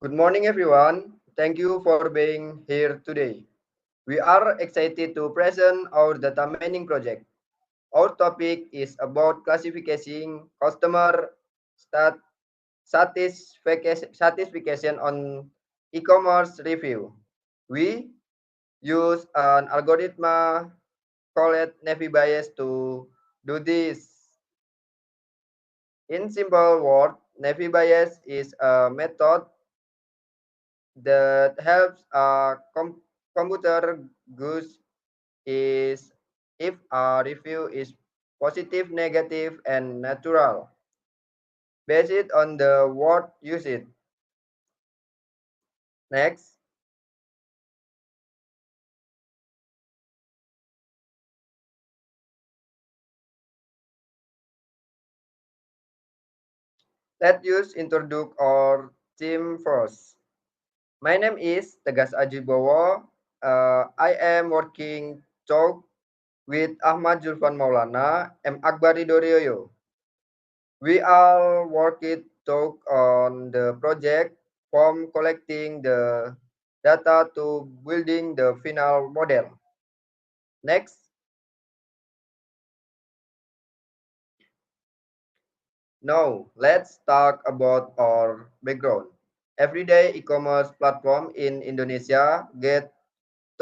Good morning, everyone. Thank you for being here today. We are excited to present our data mining project. Our topic is about classifying customer stat satisfaction on e-commerce review. We use an algorithm called Navy Bayes to do this. In simple words, Navy Bayes is a method that helps a computer gauge is if a review is positive, negative, and natural based on the word used. Next, let's use introduce our team first. My name is Tegas Ajibowo. I am working talk with Ahmad Julfan Maulana and Akbari Dorioyo. We all worked talk on the project from collecting the data to building the final model. Next, now let's talk about our background. Everyday e-commerce platform in Indonesia get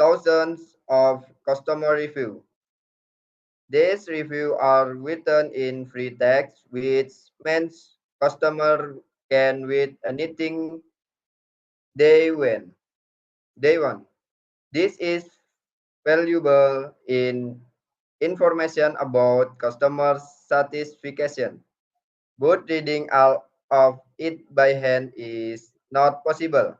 thousands of customer review. These reviews are written in free text, which means customer can read anything they want. They want. This is valuable in information about customer satisfaction. But reading all of it by hand is not possible.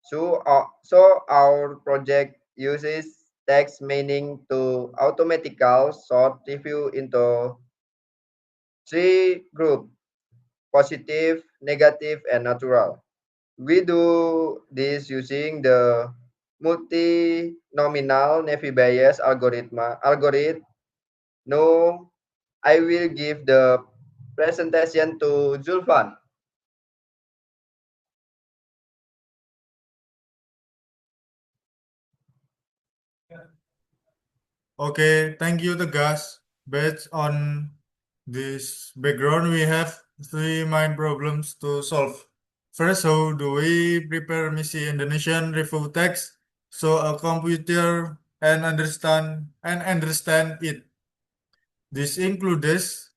So our project uses text meaning to automatically sort review into three groups: positive, negative, and natural. We do this using the multi-nominal Navy Bayes algorithm. No, I will give the presentation to Zulfan. Okay, thank you, Tegas. Based on this background, we have three main problems to solve. First, how do we prepare misi Indonesian review text so a computer and understand it? This includes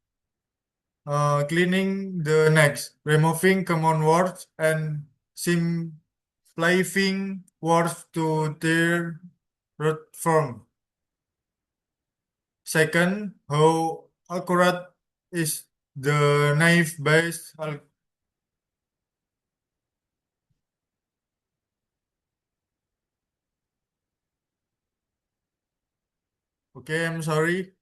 cleaning the next, removing common words, and simplifying words to their root form. Second, how accurate is the naive based okay, I'm sorry.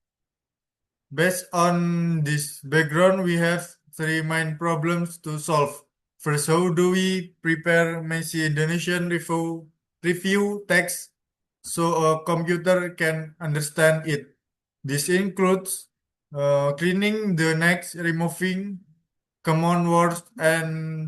Based on this background, we have three main problems to solve. First, how do we prepare messy Indonesian review text so a computer can understand it? This includes cleaning the next, removing common words, and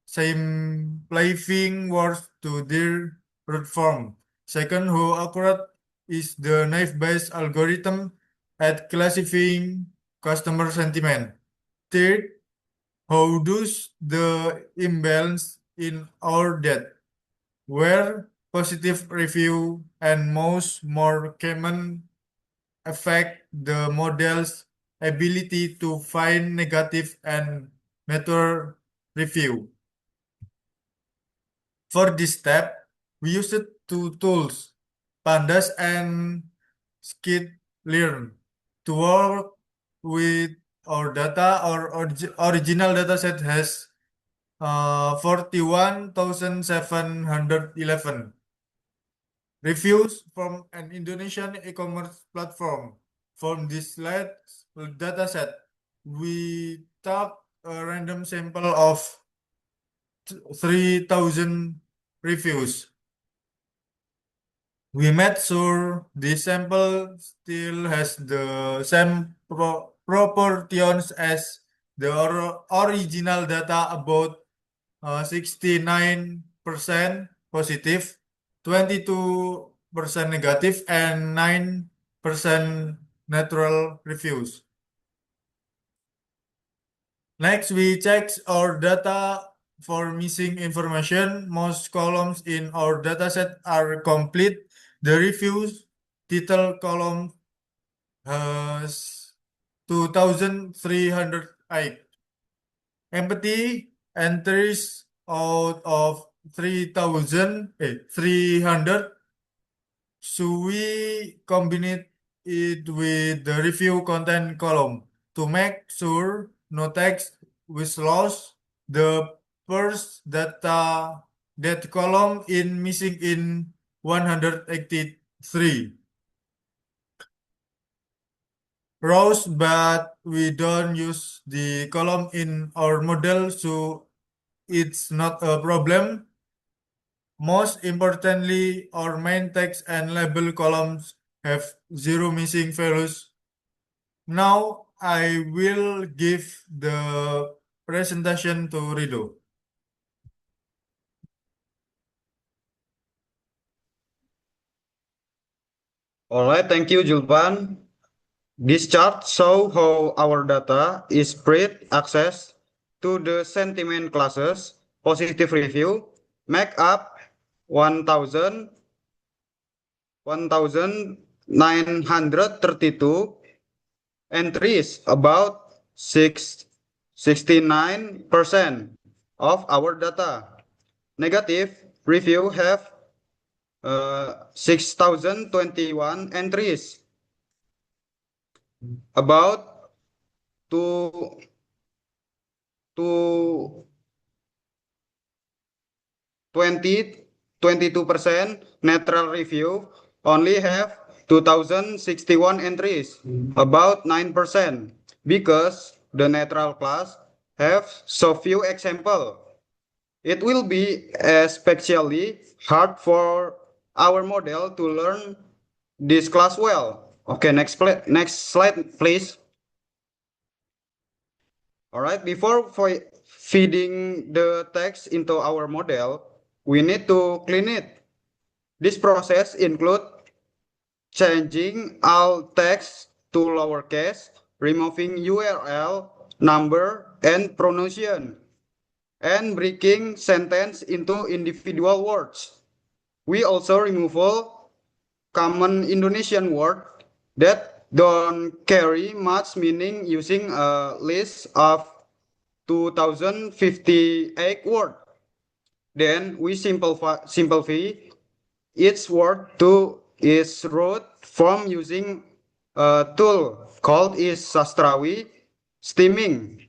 simplifying words to their root form. Second, how accurate is the naive-based algorithm at classifying customer sentiment? Third, how does the imbalance in our data, where positive review and most more common affect the model's ability to find negative and neutral review? For this step, we used two tools, Pandas and Skitlearn, to work with our data. Our original dataset has 41,711 reviews from an Indonesian e-commerce platform. From this dataset, we took a random sample of 3,000 reviews. We made sure the sample still has the same proportions as the original data about 69% positive, 22% negative, and 9% neutral reviews. Next, we check our data for missing information. Most columns in our dataset are complete. The reviews title column has 2,308. Empathy entries out of 300. So we combine it with the review content column to make sure no text was lost. The first data that column in missing in 183 rows, but we don't use the column in our model, so it's not a problem. Most importantly, our main text and label columns have zero missing values. Now I will give the presentation to Rido. All right, thank you, Julpan. This chart shows how our data is spread access to the sentiment classes. Positive review make up 1,932 entries, about 69% of our data. Negative review have 6,021 entries, about to 22%. Neutral review only have 2,061 entries, about 9%, because the neutral class have so few example. It will be especially hard for our model to learn this class well. Okay, next slide, please. All right, before feeding the text into our model, we need to clean it. This process includes changing all text to lowercase, removing URL, number, and pronunciation, and breaking sentence into individual words. We also remove all common Indonesian words that don't carry much meaning using a list of 2058 words. Then we simplify each word to its root form using a tool called is Sastrawi Steaming.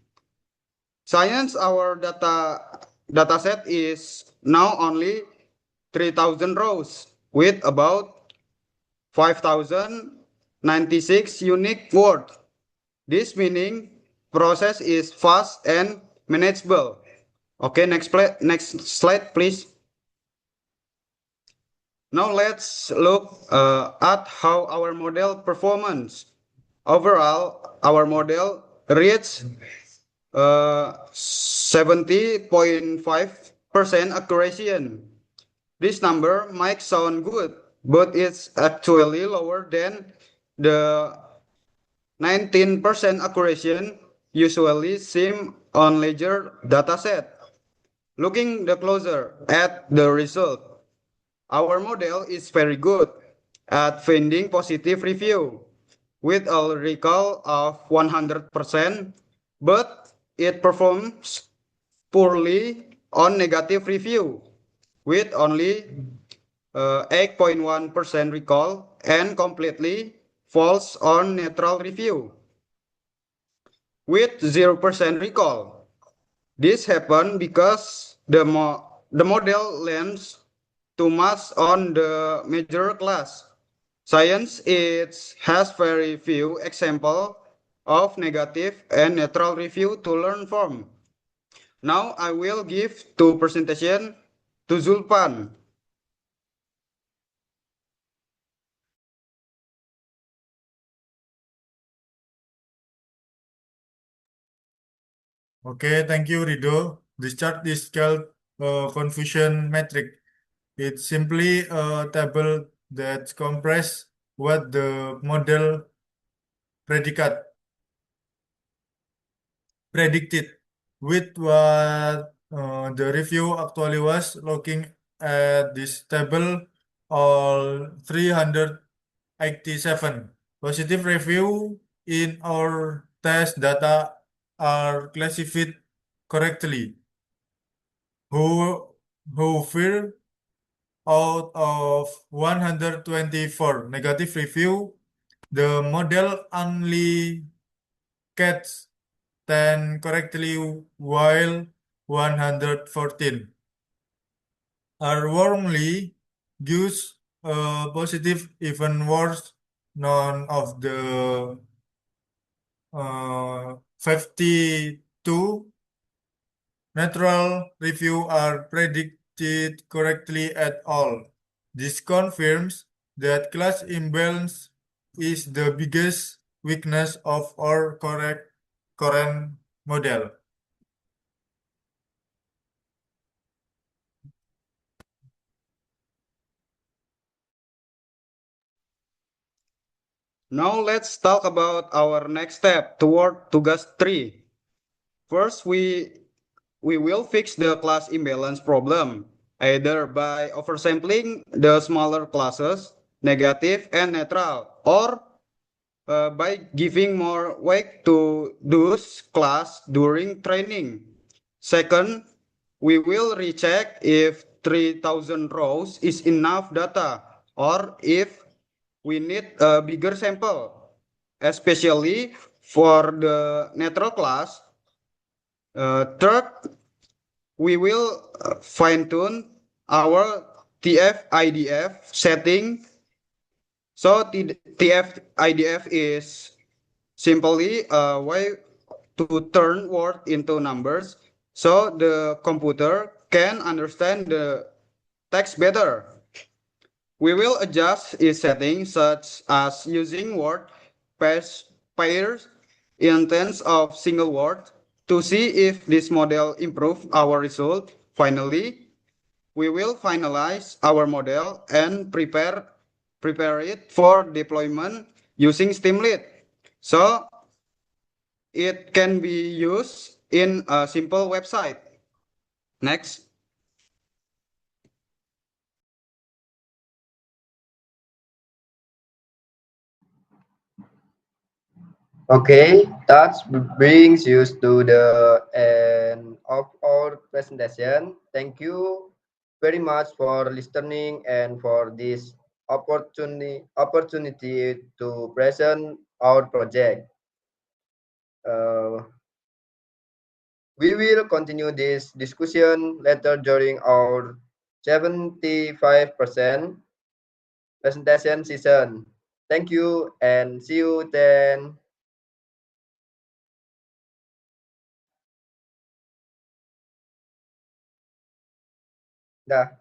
Science, our dataset is now only 3,000 rows with about 5,096 unique words. This meaning process is fast and manageable. Okay, next slide, please. Now let's look at how our model performance. Overall, our model reached 70.5% accuracy. This number might sound good, but it's actually lower than the 19% accuracy usually seen on larger dataset. Looking closer at the result, our model is very good at finding positive review with a recall of 100%, but it performs poorly on negative review with only 8.1% recall and completely false on neutral review with 0% recall. This happened because the model learns too much on the major class. Science has very few examples of negative and neutral review to learn from. Now I will give two presentation to Zulpan. Okay, thank you, Rido. This chart is called confusion metric. It's simply a table that compresses what the model predicate predicted with what the review actually was. Looking at this table, all 387 positive review in our test data are classified correctly. However, out of 124 negative review, the model only gets 10 correctly while 114 are warmly used positive even worse. None of the 52 natural review are predicted correctly at all. This confirms that class imbalance is the biggest weakness of our current model. Now let's talk about our next step toward Tugas 3. First, we will fix the class imbalance problem, either by oversampling the smaller classes, negative and neutral, or by giving more weight to those class during training. Second, we will recheck if 3,000 rows is enough data or if we need a bigger sample, especially for the neutral class. Third, we will fine-tune our TF-IDF setting. So TF-IDF is simply a way to turn word into numbers so the computer can understand the text better. We will adjust its settings such as using word pairs instead of single word to see if this model improve our result. Finally, we will finalize our model and prepare it for deployment using Streamlit. So it can be used in a simple website. Next. Okay, that brings us to the end of our presentation. Thank you very much for listening and for this opportunity to present our project. Uh, we will continue this discussion later during our 75% presentation session. Thank you and see you then. Dah.